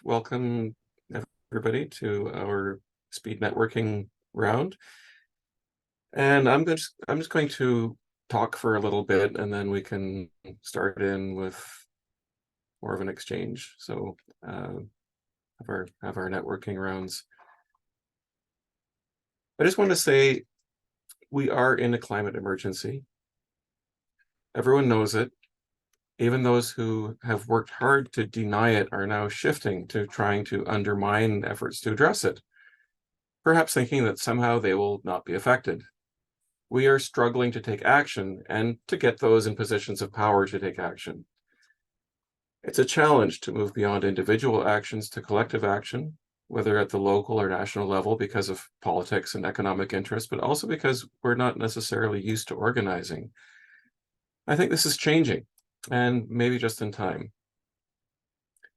welcome everybody to our speed networking round. And I'm just going to talk for a little bit, and then we can start in with more of an exchange. So have our networking rounds. I just want to say we are in a climate emergency. Everyone knows it. Even those who have worked hard to deny it are now shifting to trying to undermine efforts to address it, perhaps thinking that somehow they will not be affected. We are struggling to take action and to get those in positions of power to take action. It's a challenge to move beyond individual actions to collective action, whether at the local or national level because of politics and economic interests, but also because we're not necessarily used to organizing. I think this is changing, and maybe just in time.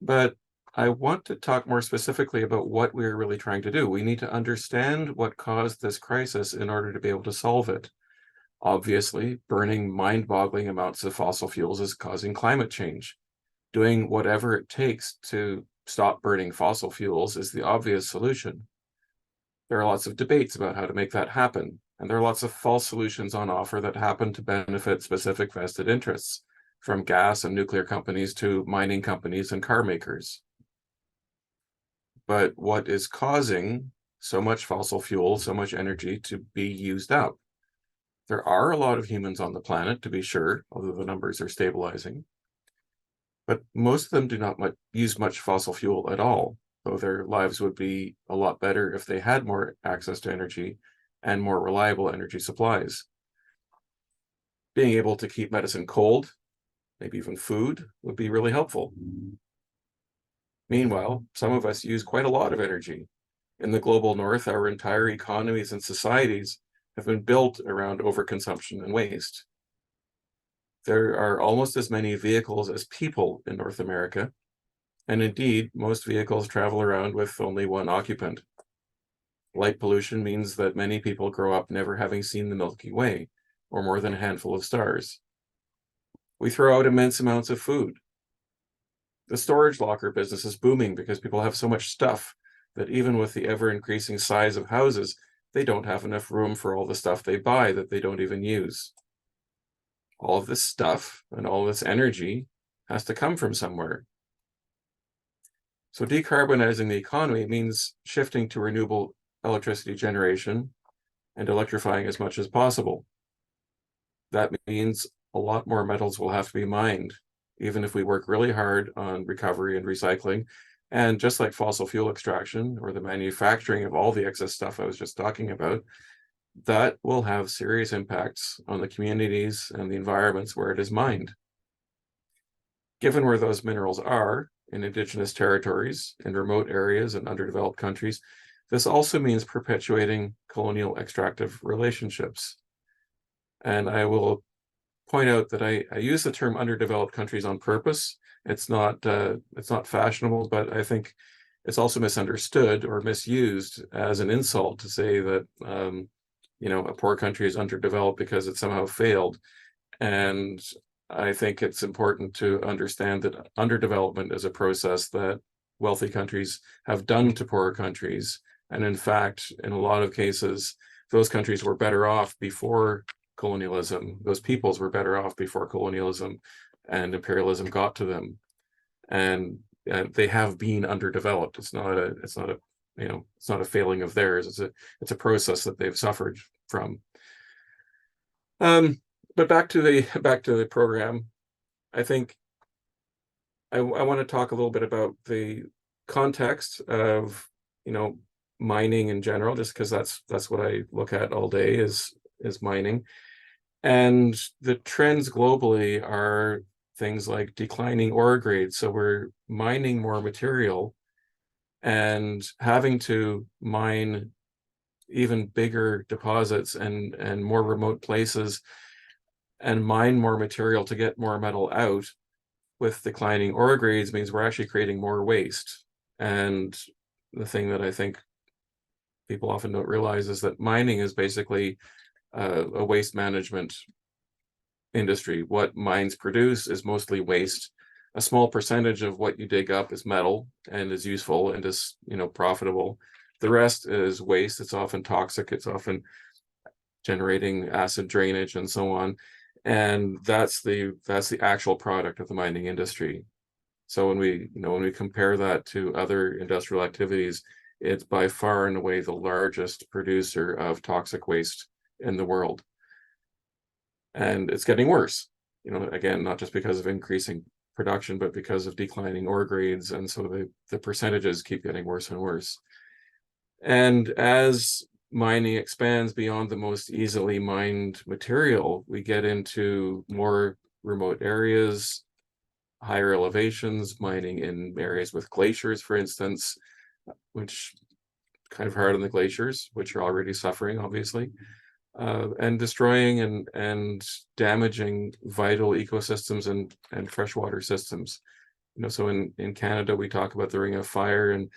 But I want to talk more specifically about what we're really trying to do. We need to understand what caused this crisis in order to be able to solve it. Obviously, burning mind-boggling amounts of fossil fuels is causing climate change. Doing whatever it takes to stop burning fossil fuels is the obvious solution. There are lots of debates about how to make that happen, and there are lots of false solutions on offer that happen to benefit specific vested interests, from gas and nuclear companies to mining companies and car makers. But what is causing so much fossil fuel, so much energy to be used up? There are a lot of humans on the planet, to be sure, although the numbers are stabilizing. But most of them do not use much fossil fuel at all, though their lives would be a lot better if they had more access to energy and more reliable energy supplies. Being able to keep medicine cold, maybe even food, would be really helpful. Meanwhile, some of us use quite a lot of energy. In the global north, our entire economies and societies have been built around overconsumption and waste. There are almost as many vehicles as people in North America, and indeed, most vehicles travel around with only one occupant. Light pollution means that many people grow up never having seen the Milky Way, or more than a handful of stars. We throw out immense amounts of food. The storage locker business is booming because people have so much stuff that even with the ever-increasing size of houses, they don't have enough room for all the stuff they buy that they don't even use. All of this stuff and all this energy has to come from somewhere. So decarbonizing the economy means shifting to renewable electricity generation and electrifying as much as possible. That means a lot more metals will have to be mined, even if we work really hard on recovery and recycling. And just like fossil fuel extraction or the manufacturing of all the excess stuff I was just talking about, that will have serious impacts on the communities and the environments where it is mined. Given where those minerals are, in indigenous territories, in remote areas and underdeveloped countries, this also means perpetuating colonial extractive relationships. And I will point out that I use the term underdeveloped countries on purpose. It's not fashionable, but I think it's also misunderstood or misused as an insult to say that a poor country is underdeveloped because it somehow failed. And I think it's important to understand that underdevelopment is a process that wealthy countries have done to poorer countries. And in fact, in a lot of cases, those countries were better off before colonialism. Those peoples were better off before colonialism and imperialism got to them. And they have been underdeveloped. It's not a failing of theirs. It's a process that they've suffered from. But back to the program. I think I want to talk a little bit about the context of mining in general, just because that's what I look at all day is mining. And the trends globally are things like declining ore grades. So we're mining more material and having to mine even bigger deposits and more remote places and mine more material to get more metal out with declining ore grades means we're actually creating more waste. And the thing that I think people often don't realize is that mining is basically a waste management industry. What mines produce is mostly waste a small percentage of what you dig up is metal and is useful and is, profitable. The rest is waste. It's often toxic. It's often generating acid drainage and so on. And that's the actual product of the mining industry. So when we compare that to other industrial activities, it's by far and away the largest producer of toxic waste in the world. And it's getting worse, again, not just because of increasing production, but because of declining ore grades. And so the percentages keep getting worse and worse. And as mining expands beyond the most easily mined material, we get into more remote areas, higher elevations, mining in areas with glaciers, for instance, which kind of hard on the glaciers, which are already suffering, obviously, and destroying and damaging vital ecosystems and freshwater systems. So in Canada, we talk about the Ring of Fire, and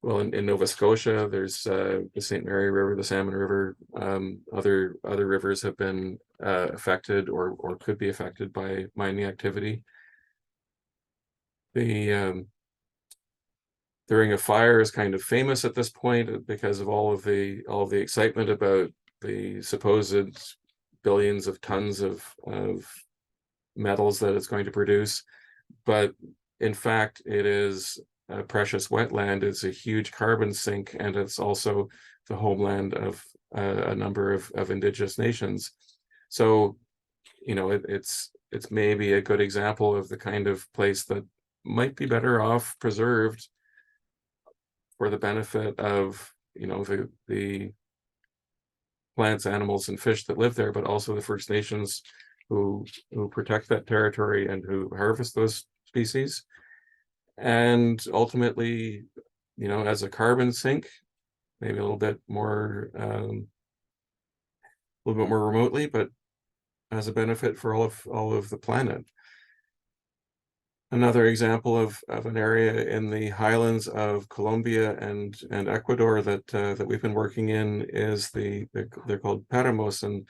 well, in Nova Scotia, there's the St. Mary River, the Salmon River. Other rivers have been affected or could be affected by mining activity. The Ring of Fire is kind of famous at this point because of all of the excitement about the supposed billions of tons of metals that it's going to produce. But in fact, it is a precious wetland. It's a huge carbon sink, and it's also the homeland of a number of indigenous nations. So, it's maybe a good example of the kind of place that might be better off preserved for the benefit of, the plants, animals, and fish that live there, but also the First Nations who protect that territory and who harvest those species. And ultimately, as a carbon sink, maybe a little bit more remotely, but as a benefit for all of the planet. Another example of an area in the highlands of Colombia and Ecuador that we've been working in is they're called páramos, and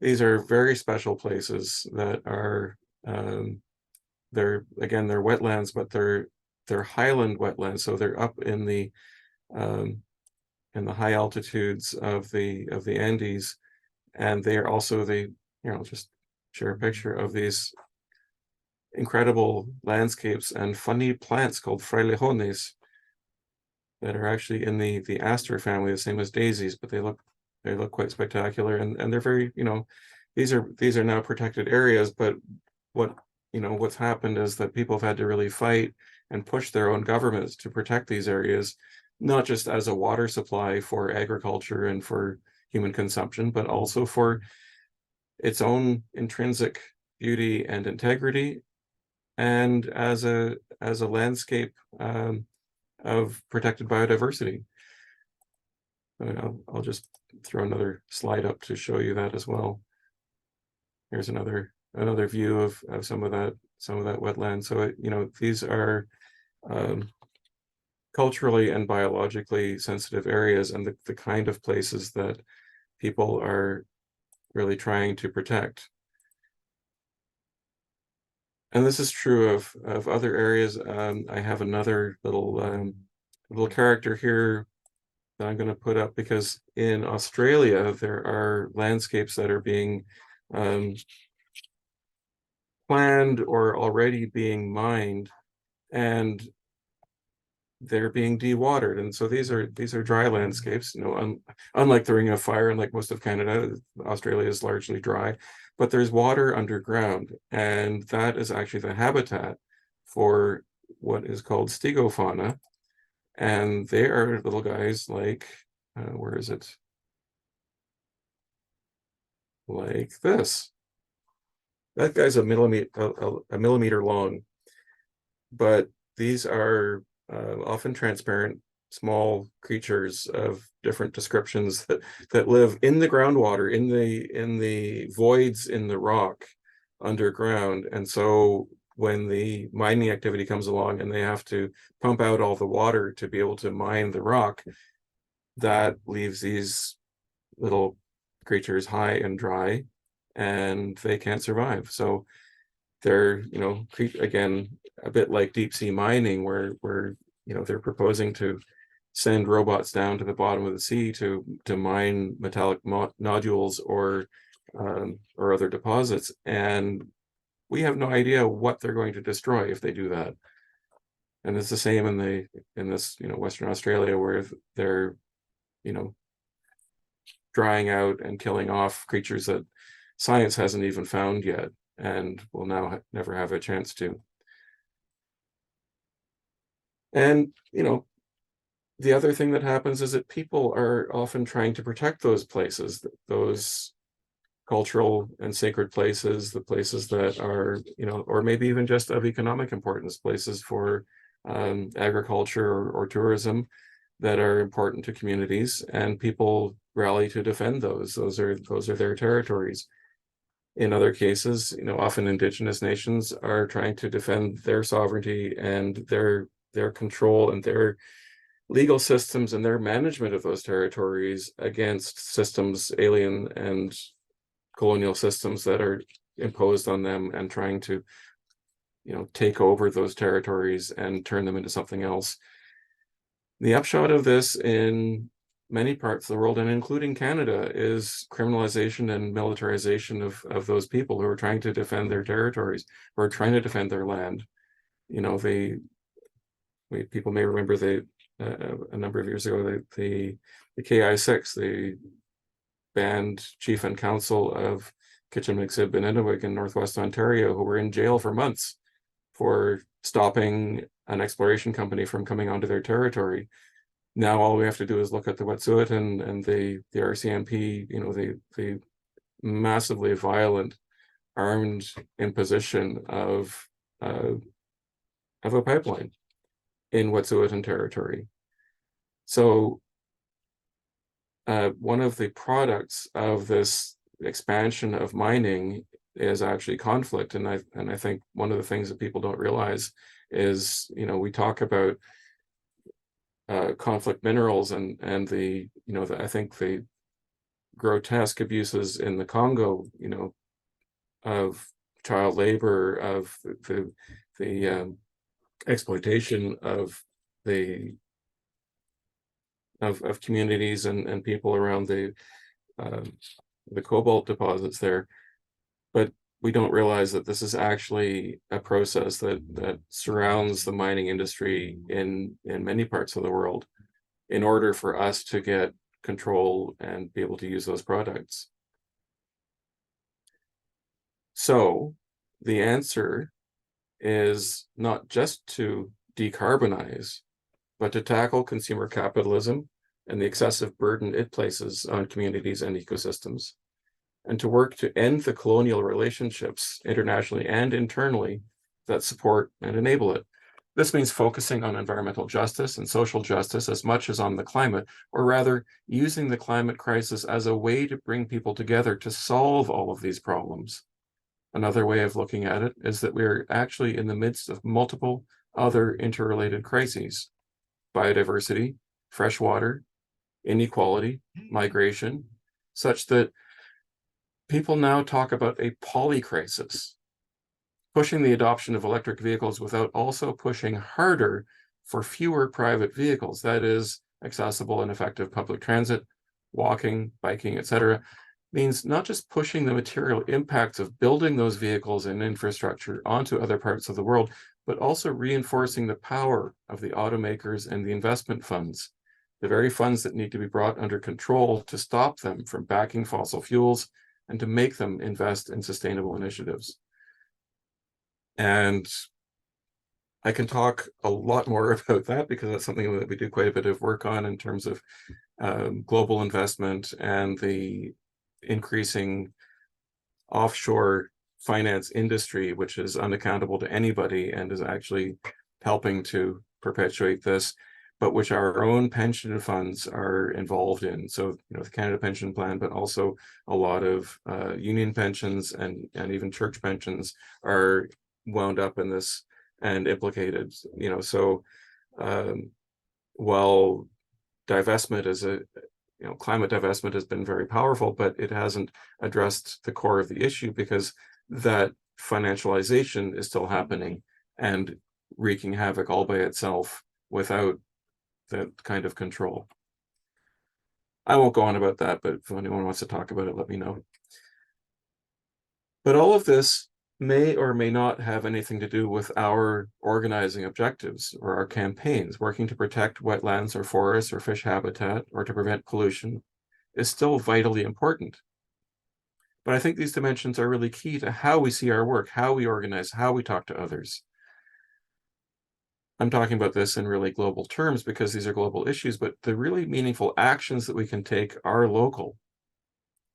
these are very special places that are they're wetlands, but they're highland wetlands, so they're up in the high altitudes of the Andes, and they are also just share a picture of these incredible landscapes and funny plants called frailejones that are actually in the aster family, the same as daisies, but they look quite spectacular, and they're very, these are now protected areas. But what's happened is that people have had to really fight and push their own governments to protect these areas, not just as a water supply for agriculture and for human consumption, but also for its own intrinsic beauty and integrity, and as a landscape of protected biodiversity. I'll just throw another slide up to show you that as well. Here's another view of some of that wetland. So these are culturally and biologically sensitive areas, and the kind of places that people are really trying to protect. And this is true of other areas. I have another little character here that I'm going to put up, because in Australia there are landscapes that are being planned or already being mined, and they're being dewatered. And so these are dry landscapes. Unlike the Ring of Fire, and like most of Canada, Australia is largely dry. But there's water underground, and that is actually the habitat for what is called stegofauna. And they are little guys like, where is it? Like this. That guy's a millimeter long, but these are often transparent, small creatures of different descriptions that live in the groundwater, in the voids in the rock underground. And so when the mining activity comes along and they have to pump out all the water to be able to mine the rock, that leaves these little creatures high and dry, and they can't survive. So they're, again, a bit like deep sea mining, where they're proposing to send robots down to the bottom of the sea to mine metallic nodules or other deposits, and we have no idea what they're going to destroy if they do that. And it's the same in this Western Australia, where they're drying out and killing off creatures that science hasn't even found yet, and will now never have a chance to. And the other thing that happens is that people are often trying to protect those places, those cultural and sacred places, the places that are, or maybe even just of economic importance, places for agriculture or tourism that are important to communities, and people rally to defend those. Those are their territories. In other cases, often indigenous nations are trying to defend their sovereignty and their control and their legal systems and their management of those territories against systems, alien and colonial systems, that are imposed on them and trying to, take over those territories and turn them into something else. The upshot of this in many parts of the world, and including Canada, is criminalization and militarization of those people who are trying to defend their territories, who are trying to defend their land. People may remember a number of years ago, the KI6, the band chief and council of Kitchim-Mixib and Inuvik in Northwest Ontario, who were in jail for months for stopping an exploration company from coming onto their territory. Now all we have to do is look at the Wet'suwet'en and the RCMP, the massively violent armed imposition of a pipeline in Wet'suwet'en territory. So one of the products of this expansion of mining is actually conflict, and I think one of the things that people don't realize is, we talk about conflict minerals and the I think the grotesque abuses in the Congo, of child labor, of the exploitation of of communities and people around the cobalt deposits there. But we don't realize that this is actually a process that surrounds the mining industry in many parts of the world, in order for us to get control and be able to use those products. So the answer is not just to decarbonize, but to tackle consumer capitalism and the excessive burden it places on communities and ecosystems, and to work to end the colonial relationships internationally and internally that support and enable it. This means focusing on environmental justice and social justice as much as on the climate, or rather using the climate crisis as a way to bring people together to solve all of these problems. Another way of looking at it is that we're actually in the midst of multiple other interrelated crises: biodiversity, fresh water, inequality, migration, such that people now talk about a polycrisis, pushing the adoption of electric vehicles without also pushing harder for fewer private vehicles. That is, accessible and effective public transit, walking, biking, etc., means not just pushing the material impacts of building those vehicles and infrastructure onto other parts of the world, but also reinforcing the power of the automakers and the investment funds, the very funds that need to be brought under control to stop them from backing fossil fuels and to make them invest in sustainable initiatives. And I can talk a lot more about that, because that's something that we do quite a bit of work on in terms of global investment and the increasing offshore finance industry, which is unaccountable to anybody and is actually helping to perpetuate this, but which our own pension funds are involved in. So, the Canada Pension Plan, but also a lot of union pensions and even church pensions are wound up in this and implicated. So while divestment is climate divestment has been very powerful, but it hasn't addressed the core of the issue, because that financialization is still happening and wreaking havoc all by itself without that kind of control. I won't go on about that, but if anyone wants to talk about it, let me know. But all of this may or may not have anything to do with our organizing objectives or our campaigns. Working to protect wetlands or forests or fish habitat or to prevent pollution is still vitally important. But I think these dimensions are really key to how we see our work, how we organize, how we talk to others. I'm talking about this in really global terms because these are global issues, but the really meaningful actions that we can take are local.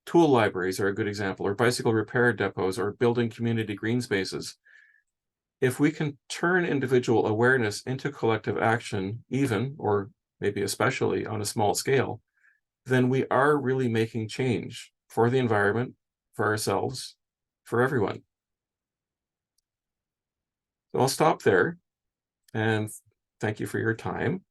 Tool libraries are a good example, or bicycle repair depots, or building community green spaces. If we can turn individual awareness into collective action, even, or maybe especially on a small scale, then we are really making change for the environment, for ourselves, for everyone. So I'll stop there and thank you for your time.